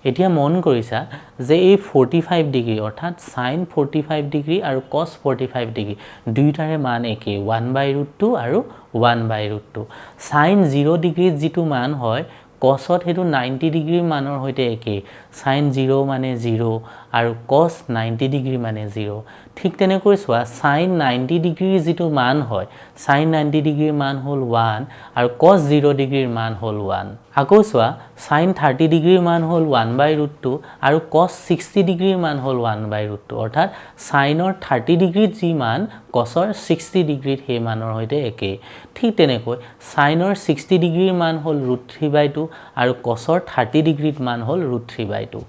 এতিয়া মন কৰিছা যে এই 45 ডিগ্ৰী অৰ্থাৎ সাইন 45 ডিগ্ৰী আৰু কস 45 ডিগ্ৰী দুইটাৰে মান একেই, 1/√2 আৰু 1/√2। সাইন 0 ডিগ্ৰীত যিটো মান হয় কসত সেইটো 90 ডিগ্ৰীৰ মানৰ সৈতে একেই, সাইন 0 মানে 0 আৰু কস 90 ডিগ্ৰী মানে 0। ঠিক তেনেকৈ চোৱা সাইন 90 ডিগ্ৰীৰ যিটো মান হয়, সাইন 90 ডিগ্ৰীৰ মান হ'ল 1 আৰু কস 0 ডিগ্ৰীৰ মান হ'ল 1। আকৌ চোৱা সাইন 30 ডিগ্ৰীৰ মান হ'ল 1/√2 আৰু কস 60 ডিগ্ৰীৰ মান হ'ল 1/√2, অৰ্থাৎ সাইনৰ 30 ডিগ্ৰীত যি মান কসৰ 60 ডিগ্ৰীত সেই মানৰ সৈতে একেই। ঠিক তেনেকৈ সাইনৰ 60 ডিগ্ৰীৰ মান হ'ল √3/2 আৰু কসৰ 30 ডিগ্ৰীত মান হ'ল √3/2।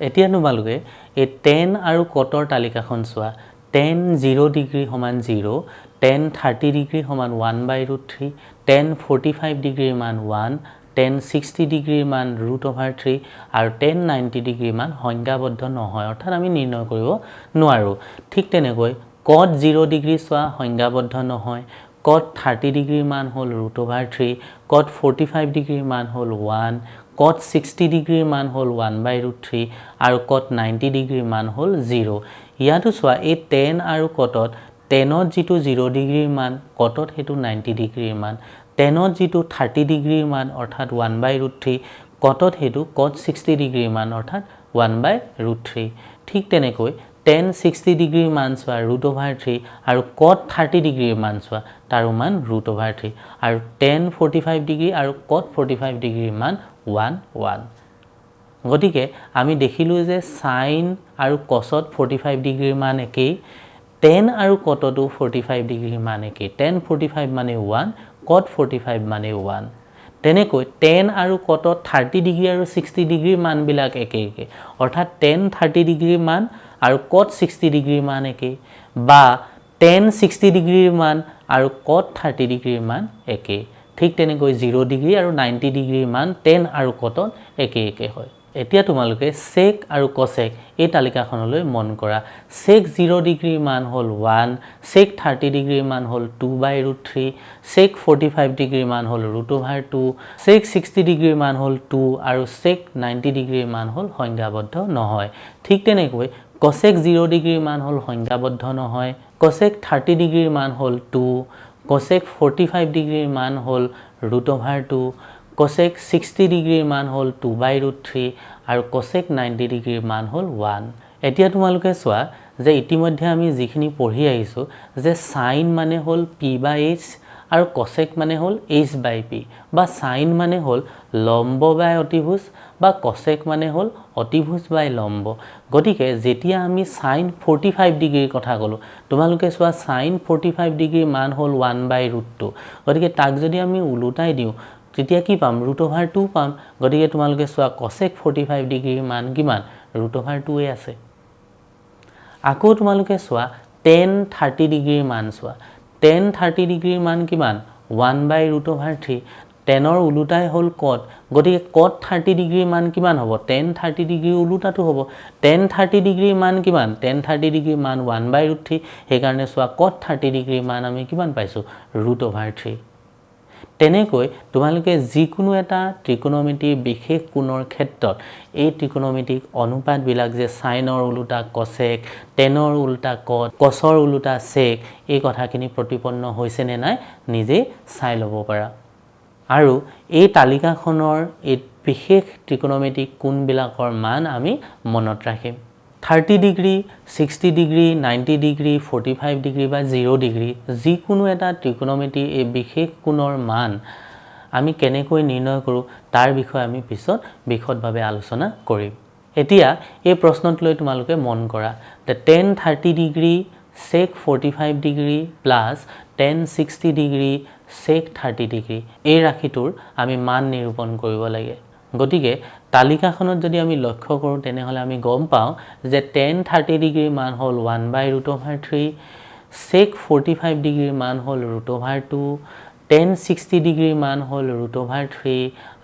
এতিয়া তোমালোকে এই টেন আৰু কটৰ তালিকাখন চোৱা। টেন 0 ডিগ্ৰী সমান 0, টেন 30 ডিগ্ৰী সমান 1/√3, টেন 45 ডিগ্ৰীৰ মান 1, টেন 60 ডিগ্ৰীৰ মান √3 আৰু টেন 90 ডিগ্ৰীৰ মান সংজ্ঞাবদ্ধ নহয়, অৰ্থাৎ আমি নিৰ্ণয় কৰিব নোৱাৰোঁ। ঠিক তেনেকৈ কট 0 ডিগ্ৰী চোৱা, সংজ্ঞাবদ্ধ নহয়। কট 30 ডিগ্ৰীৰ মান হ'ল √3, কট 45 ডিগ্ৰীৰ মান হ'ল 1, কট 60 ডিগ্ৰীৰ মান হ'ল 1/√3 আৰু কট 90 ডিগ্ৰীৰ মান হ'ল 0। ইয়াতো চোৱা এই টেন আৰু কটত টেনত যিটো 0 ডিগ্ৰীৰ মান, কটত সেইটো 90 ডিগ্ৰীৰ মান। টেনত যিটো 30 ডিগ্ৰীৰ মান অৰ্থাৎ 1/√3, কটত সেইটো কট 60 ডিগ্ৰীৰ মান অৰ্থাৎ 1/√3। ঠিক তেনেকৈ টেন 60 ডিগ্ৰীৰ মান চোৱা √3 আৰু কট 30 ডিগ্ৰীৰ মান চোৱা তাৰো মান √3 আৰু টেন 45 ডিগ্ৰী আৰু কট 45 ডিগ্ৰীৰ মান 1, 1। গতিকে আমি দেখিলোঁ যে সাইন আৰু কসত 45 ডিগ্ৰীৰ মান একেই, টেন আৰু কটতো 45 ডিগ্ৰীৰ মান একেই। টেন 45 মানে 1, কট 45 মানে 1। তেনেকৈ টেন আৰু কটত 30 ডিগ্ৰী আৰু 60 ডিগ্ৰীৰ মানবিলাক একে একে, অৰ্থাৎ টেন 30 ডিগ্ৰীৰ মান আৰু কট 60 ডিগ্ৰীৰ মান একেই, বা টেন 60 ডিগ্ৰীৰ মান আৰু কট 30 ডিগ্ৰীৰ মান একেই। ঠিক তেনেকৈ 0 ডিগ্ৰী আৰু 90 ডিগ্ৰীৰ মান টেন আৰু কটত একে একে হয়। এতিয়া তোমালোকে সেক আৰু কসেক এই তালিকাখনলৈ মন কৰা। সেক 0 ডিগ্ৰীৰ মান হ'ল 1, সেক 30 ডিগ্ৰীৰ মান হ'ল 2/√3, সেক 45 ডিগ্ৰীৰ মান হ'ল √2, সেক 60 ডিগ্ৰীৰ মান হ'ল 2 আৰু সেক 90 ডিগ্ৰীৰ মান হ'ল সংজ্ঞাবদ্ধ নহয়। ঠিক তেনেকৈ কসেক 0 ডিগ্ৰীৰ মান হ'ল সংজ্ঞাবদ্ধ নহয়, কসেক 30 ডিগ্ৰীৰ মান হ'ল 2, কসেক 45 ডিগ্ৰীৰ মান হ'ল √2, কসেক 60 ডিগ্ৰীৰ মান হ'ল 2/√3 আৰু কসেক 90 ডিগ্ৰীৰ মান হ'ল 1। এতিয়া তোমালোকে চোৱা যে ইতিমধ্যে আমি যিখিনি পঢ়ি আহিছোঁ যে সাইন মানে হ'ল p/h আৰু কসেক মানে হ'ল h/p, বা সাইন মানে হ'ল লম্ব বাই অতিভুজ বা কসেক মানে হ'ল অতিভুজ বাই লম্ব। গতিকে যেতিয়া আমি সাইন 45 ডিগ্ৰীৰ কথা ক'লোঁ, তোমালোকে চোৱা সাইন 45 ডিগ্ৰীৰ মান হ'ল 1/√2। গতিকে তাক যদি আমি ওলোটাই দিওঁ তেতিয়া কি পাম? √2 পাম। গতিকে তোমালোকে চোৱা কসেক 45 ডিগ্ৰীৰ মান কিমান? √2 আছে। আকৌ তোমালোকে চোৱা টেন 30 ডিগ্ৰীৰ মান চোৱা, টেন 30 ডিগ্ৰীৰ মান কিমান? 1/√3। টেনৰ ওলোটাই হ'ল কট গতিকে কট 30 ডিগ্ৰীৰ মান কিমান হ'ব tan 30 ডিগ্ৰীৰ ওলোটাটো হ'ব tan 30 ডিগ্ৰীৰ মান কিমান tan 30 ডিগ্ৰীৰ মান 1/√3 সেইকাৰণে চোৱা cot 30 ডিগ্ৰীৰ মান আমি কিমান পাইছো √3 তেনেকৈ তোমালোকে যিকোনো এটা ত্ৰিকোণমিতিৰ বিশেষ কোণৰ ক্ষেত্ৰত এই ত্ৰিকোণমিতিক অনুপাতবিলাক যে সাইনৰ ওলোটা কসেক টেনৰ ওলোটা কট কসৰ ওলোটা সেক এই কথাখিনি প্ৰতিপন্ন হৈছে নে নাই নিজে চাই ল'ব পাৰা আৰু এই তালিকাখনৰ এই বিশেষ ত্ৰিকোণমিতিক কোণবিলাকৰ মান আমি মনত ৰাখিম 30 ডিগ্ৰী 60 ডিগ্ৰী 90 ডিগ্ৰী 45 ডিগ্ৰী বা 0 ডিগ্ৰী যিকোনো এটা ত্ৰিকোণমিতিৰ এই বিশেষ কোণৰ মান আমি কেনেকৈ নিৰ্ণয় কৰোঁ তাৰ বিষয়ে আমি পিছত বিশদভাৱে আলোচনা কৰিম এতিয়া এই প্ৰশ্নটোলৈ তোমালোকে মন কৰা যে tan 30 degree sec 45 degree plus tan 60 degree sec 30 degree এই ৰাশিটোৰ আমি মান নিৰূপণ কৰিব লাগে গতিকে তালিকাখনত যদি আমি লক্ষ্য কৰোঁ তেনেহলে আমি গম পাওঁ যে tan 30 ডিগ্ৰীৰ মান হ'ল 1/√3 sec 45 ডিগ্ৰীৰ মান হ'ল √2 tan 60 ডিগ্ৰীৰ মান হ'ল √3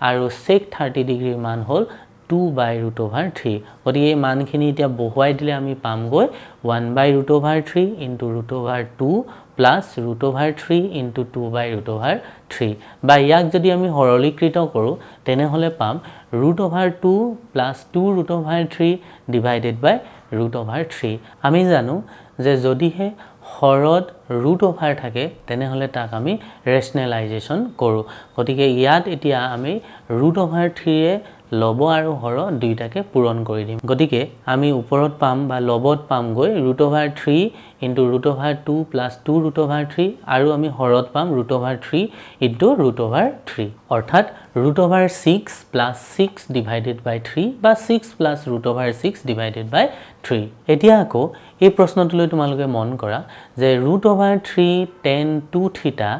আৰু sec 30 ডিগ্ৰীৰ মান হ'ল 2/√3 গতিকে এই মানখিনি এতিয়া বহুৱাই দিলে আমি পামগৈ 1/√3 into √2 plus √3 into 2/√3 বা ইয়াক যদি আমি সৰলীকৃত কৰোঁ তেনেহলে পাম √2 plus 2√3 divided by √3 আমি জানো যে যদিহে হৰত √over থাকে তেনেহলে তাক আমি ৰেশনেলাইজেশন কৰোঁ গতিকে ইয়াত এতিয়া আমি √3 এ লব আৰু হৰ দুইটাকে পূৰণ কৰি দিম গতিকে আমি ওপৰত পাম বা লবত পাম গৈ √3 into √2 plus 2√3 আৰু আমি হৰত পাম √3 into √3 অৰ্থাৎ √6 plus 6 divided by 3 বা 6 plus √6 divided by 3 এতিয়া আকৌ এই প্ৰশ্নটোলৈ তোমালোকে মন কৰা যে √3 tan 2 থিটা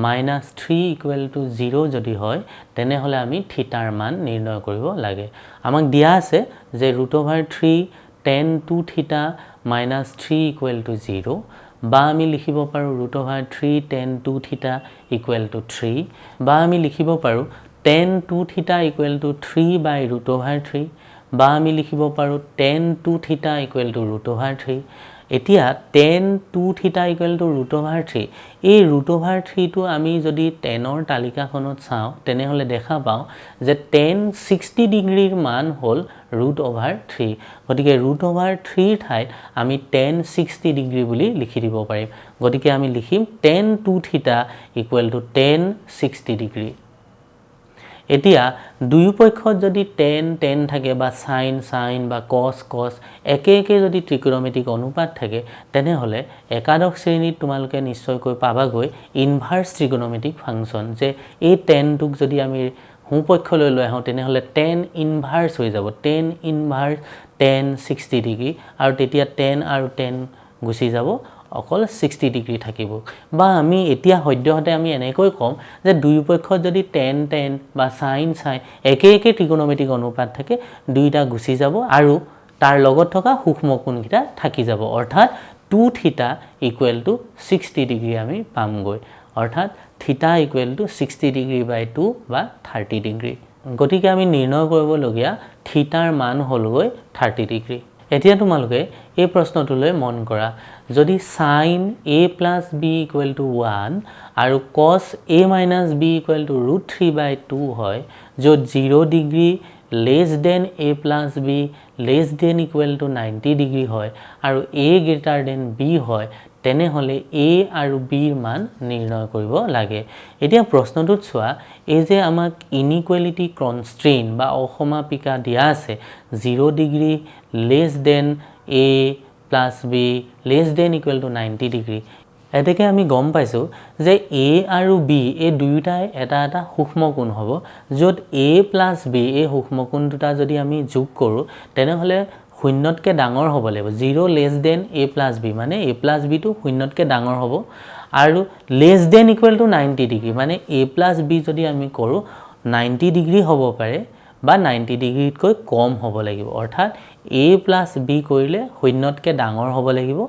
minus 3 equal to 0 যদি হয় তেনেহলে আমি থিটাৰ মান নিৰ্ণয় কৰিব লাগে আমাক দিয়া আছে যে √3 tan 2 থিটা minus 3 equal to 0 বা আমি লিখিব পাৰো √3 tan 2 থিটা equal to 3 বা আমি লিখিব পাৰো tan 2 থিটা equal to 3/√3 বা আমি লিখিব পাৰো tan 2 থিটা equal to √3 এতিয়া tan 2 থিটা equal to √3 এই √3 টো আমি যদি tanৰ তালিকাখনত চাওঁ তেনেহলে দেখা পাওঁ যে tan 60 ডিগ্ৰীৰ মান হ'ল √3 গতিকে √3 ঠাইত আমি tan 60 ডিগ্ৰী বুলি লিখি দিব পাৰিম গতিকে আমি লিখিম tan 2 থিটা equal to tan 60 ডিগ্ৰী এতিয়া দুয়োপক্ষত যদি tan থাকে বা sin বা cos একে একে যদি ত্ৰিকোণমিতিক অনুপাত থাকে তেনেহলে একাদশ শ্ৰেণীত তোমালোকে নিশ্চয়কৈ পাবাগৈ ইনভাৰ্স ত্ৰিকোণমিতিক ফাংচন যে এই tan টোক যদি আমি হুপক্ষলৈ লৈ আহোঁ তেনেহলে tan ইনভাৰ্স হৈ যাব tan ইনভাৰ্স tan 60 ডিগ্ৰী আৰু তেতিয়া tan আৰু tan গুচি যাব অকল 60 ডিগ্ৰী থাকিব বা আমি এতিয়া সদ্যহতে আমি এনেকৈ কম যে দুয়োপক্ষত যদি tan বা sin একে একে ত্ৰিকোণমিতিক অনুপাত থাকে দুইটা গুচি যাব আৰু তাৰ লগত থকা সূক্ষ্ম কোণকিটা থাকি যাব অৰ্থাৎ 2 থিটা equal to 60 ডিগ্ৰী আমি পামগৈ অৰ্থাৎ থিটা equal to 60 ডিগ্ৰী by 2 বা 30 ডিগ্ৰী গতিকে আমি নিৰ্ণয় কৰিবলগীয়া থিটাৰ মান হ'লগৈ 30 ডিগ্ৰী এতিয়া তোমালোকে এই প্ৰশ্নটোলৈ মন কৰা যদি sin a plus b equal to 1 আৰু cos a minus b equal to √3/2 হয় য'ত 0 degree less than a plus b less than equal to 90 degree হয় আৰু a greater than b হয় তেনেহলে a আৰু b ৰ মান নিৰ্ণয় কৰিব লাগে এতিয়া প্ৰশ্নটোত চোৱা এই যে আমাক ইনইকুৱেলিটি কনষ্ট্ৰেইন বা অসমাপিকা দিয়া আছে 0 degree less than a plus b less than equal to 90 degree এতেকে আমি গম পাইছো যে a আৰু b এই দুইটাই এটা এটা সূক্ষ্ম কোণ হ'ব য'ত a plus b এই সূক্ষ্ম কোণ দুটা যদি আমি যোগ কৰো তেনেহলে শূন্যতকে ডাঙৰ হ'ব লাগিব 0 less than a plus b মানে a plus b টো শূন্যতকে ডাঙৰ হ'ব আৰু less than equal to 90 degree মানে a plus b যদি আমি কৰো 90 ডিগ্ৰী হ'ব পাৰে বা 90 ডিগ্ৰীতকৈ কম হ'ব লাগিব অৰ্থাৎ a plus b কৰিলে শূন্যতকে ডাঙৰ হ'ব লাগিব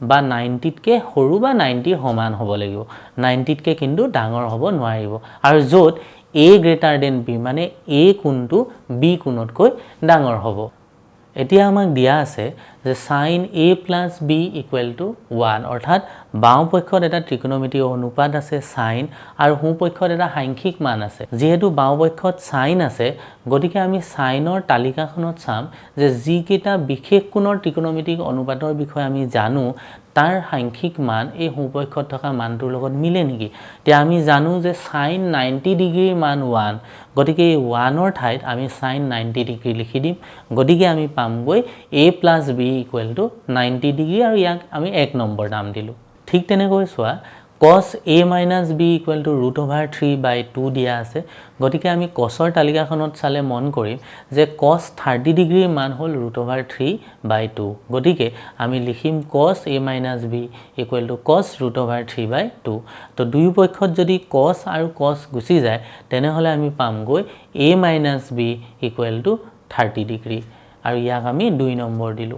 বা 90 তকে সৰু বা 90 সমান হ'ব লাগিব 90 তকে কিন্তু ডাঙৰ হ'ব নোৱাৰিব আৰু য'ত a greater than b মানে a কোণটো b কোণতকৈ ডাঙৰ হ'ব এতিয়া আমাক দিয়া আছে যে sin a plus b equal to 1 অৰ্থাৎ বাও পক্ষত এটা ত্ৰিকোণমিতিৰ অনুপাত আছে sin আৰু সোঁ পক্ষত এটা সাংখ্যিক মান আছে যেহেতু বাও পক্ষত sin আছে গতিকে আমি sinৰ তালিকাখনত চাম যে যি কেইটা বিশেষ কোণৰ ত্ৰিকোণমিতিক অনুপাতৰ বিষয়ে আমি জানো তাৰ সাংখ্যিক মান এই সোঁ পক্ষত থকা মানটোৰ লগত মিলে নেকি তে আমি জানো যে sin 90 ডিগ্ৰীৰ মান 1 গতিকে এই 1ৰ ঠাইত আমি sin 90 ডিগ্ৰী লিখি দিম গতিকে আমি পামগৈ a plus b equal to 90 degree আৰু ইয়াক আমি 1 নম্বৰ নাম দিলো ঠিক তেনেকৈ চোৱা cos a minus b equal to √3/2 দিয়া আছে গতিকে আমি cosৰ তালিকাখনত চালে মন কৰিম যে cos 30 ডিগ্ৰীৰ মান হ'ল √3/2 গতিকে আমি লিখিম cos a minus b equal to cos √3/2 তো দুই পক্ষত যদি cos আৰু cos গুচি যায় তেনেহলে আমি পামগৈ a minus b equal to 30 degree আৰু ইয়াক আমি 2 নম্বৰ দিলো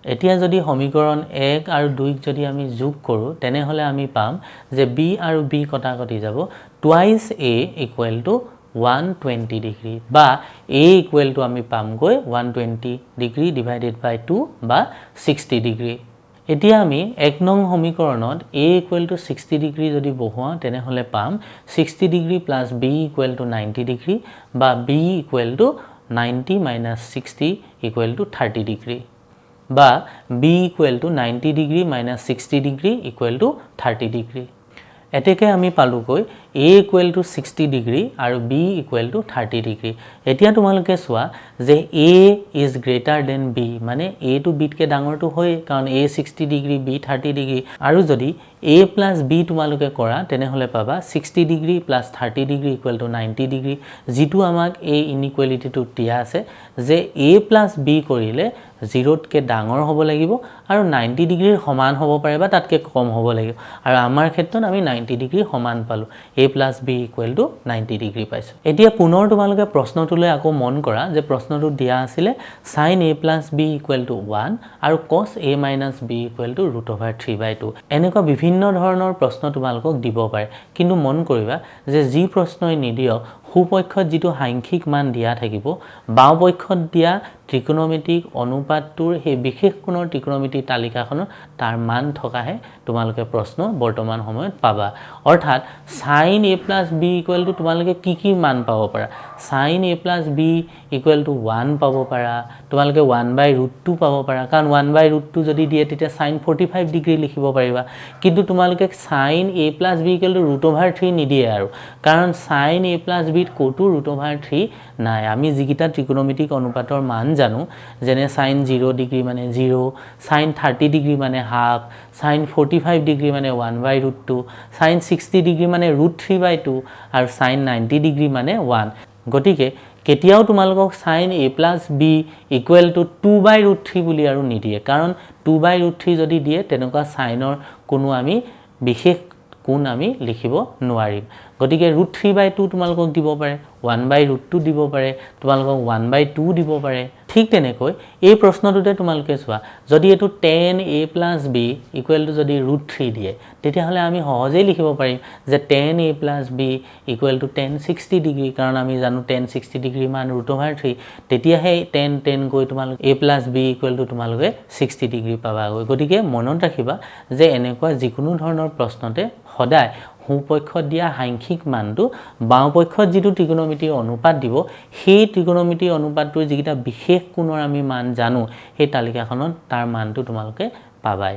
এতিয়া যদি সমীকৰণ 1 আৰু 2 যদি আমি যোগ কৰো তেনেহলে আমি পাম যে b আৰু b কটাকটি যাব twice a equal to 120 degree বা a equal to আমি পামগৈ 120 ডিগ্ৰী divided by 2 বা 60 ডিগ্ৰী এতিয়া আমি 1 নং সমীকৰণত a equal to 60 ডিগ্ৰী যদি বহোৱা তেনেহলে পাম 60 degree plus b equal to 90 degree বা b equal to 90 minus 60 equal to 30 degree বা b equal to 90 degree minus 60 degree equal to 30 degree এতেকে আমি পালুকৈ a equal to 60 ডিগ্ৰী আৰু b equal to 30 ডিগ্ৰী এতিয়া তোমালোকে চোৱা যে a is greater than b মানে a to b কে ডাঙৰটো হয় কাৰণ a 60 ডিগ্ৰী b 30 ডিগ্ৰী আৰু যদি a plus b তোমালোকে কৰা তেনেহলে পাবা 60 degree plus 30 degree equal to 90 degree যেটো আমাক এই ইনইকুৱেলিটিটো দিয়া আছে যে a plus b কৰিলে 0 তকে ডাঙৰ হ'ব লাগিব আৰু 90 ডিগ্ৰীৰ সমান হ'ব পাৰে বা তাতকে কম হ'ব লাগিব আৰু আমাৰ ক্ষেত্ৰত আমি 90 ডিগ্ৰী সমান পালো a plus b equal to 90 degree পাইছো এতিয়া পুনৰ তোমালোকে প্ৰশ্নটোলৈ আকৌ মন কৰা যে প্ৰশ্নটো দিয়া আছিল sin a plus b equal to 1 আৰু cos a minus b equal to √3/2 এনেকুৱা বিভিন্ন ধৰণৰ প্ৰশ্ন তোমালোকক দিব পাৰে কিন্তু মন কৰিবা যে যি প্ৰশ্নই নিদিয়ক সুপক্ষত যেটো সাংখ্যিক মান দিয়া থাকিব বাও পক্ষত দিয়া ত্ৰিকোণমিতিক অনুপাতটোৰ হে বিশেষ কোণৰ ত্ৰিকোণমিতিক তালিকাখনত তাৰ মান থকাহে তোমালোকে প্ৰশ্ন বৰ্তমান সময়ত পাবা অৰ্থাৎ sin a plus b equal to তোমালোকে কি মান পাব পাৰা sin a plus b equal to 1 পাব পাৰা তোমালোকে 1/√2 পাব পাৰা কাৰণ 1/√2 যদি দিয়ে তেতিয়া sin 45 ডিগ্ৰী লিখিব পাৰিবা কিন্তু তোমালোকে sin a plus b equal to √3 নিদিয়ে আৰু কাৰণ sin a plus b কোটো √3 নাই আমি যিকিটা ত্ৰিকোণমিতিক অনুপাতৰ মান জানো যেনে sin 0 ডিগ্ৰী মানে 0 sin 30 ডিগ্ৰী মানে হাফ sin 45 ডিগ্ৰী মানে 1/√2 sin 60 ডিগ্ৰী মানে √3/2 আৰু sin 90 ডিগ্ৰী মানে 1 গতিকে কেতিয়াও তোমালোকক sin a plus b equal to 2/√3 বুলি আৰু নিদিয়ে কাৰণ 2/√3 যদি দিয়ে তেনেকুৱা সাইনৰ কোনো আমি বিশেষ কোণ আমি লিখিব নোৱাৰিম গতিকে √3/2 তোমালোকক দিব পাৰে 1/√2 দিব পাৰে তোমালোকক 1/2 দিব পাৰে ঠিক তেনেকৈ এই প্ৰশ্নটোতে তোমালোকে চোৱা যদি এটো tan a plus b equal to যদি √3 দিয়ে তেতিয়া হলে আমি সহজেই লিখিব পাৰিম যে tan a plus b equal to tan 60 degree কাৰণ আমি জানো tan 60 ডিগ্ৰী মান √3 তেতিয়া হে tan গৈ তোমালোক a plus b equal to তোমালোকে 60 ডিগ্ৰী পাবা গতিকে মনত ৰাখিবা যে এনেকুৱা যিকোনো ধৰণৰ প্ৰশ্নতে সদায় সোপক্ষত দিয়া সাংখ্যিক মানটো বাও পক্ষত যেটো ত্ৰিকোণমিতিৰ অনুপাত দিব সেই ত্ৰিকোণমিতিৰ অনুপাতটোৰ যিকিটা বিশেষ কোণৰ আমি মান জানো সেই তালিকাখনত তাৰ মানটো তোমালোকে পাবাই